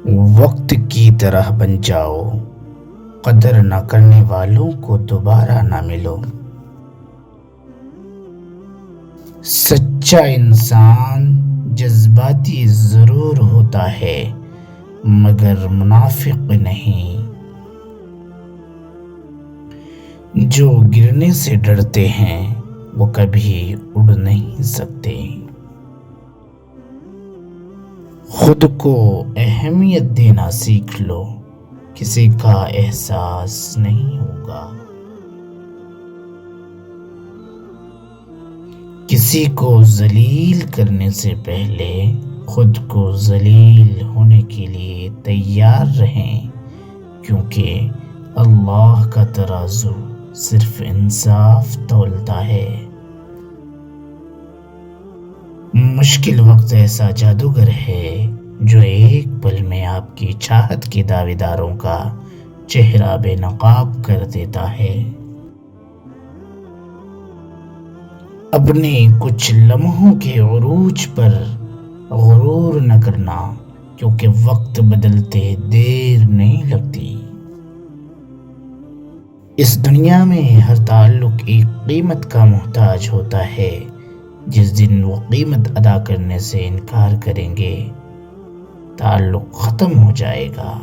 وقت کی طرح بن جاؤ، قدر نہ کرنے والوں کو دوبارہ نہ ملو۔ سچا انسان جذباتی ضرور ہوتا ہے مگر منافق نہیں۔ جو گرنے سے ڈرتے ہیں وہ کبھی اڑ نہیں سکتے۔ خود کو اہمیت دینا سیکھ لو، کسی کا احساس نہیں ہوگا۔ کسی کو ذلیل کرنے سے پہلے خود کو ذلیل ہونے کے لیے تیار رہیں، کیونکہ اللہ کا ترازو صرف انصاف تولتا ہے۔ مشکل وقت ایسا جادوگر ہے جو ایک پل میں آپ کی چاہت کے دعویداروں کا چہرہ بے نقاب کر دیتا ہے۔ اپنے کچھ لمحوں کے عروج پر غرور نہ کرنا، کیونکہ وقت بدلتے دیر نہیں لگتی۔ اس دنیا میں ہر تعلق ایک قیمت کا محتاج ہوتا ہے۔ جس دن وہ قیمت ادا کرنے سے انکار کریں گے، تعلق ختم ہو جائے گا۔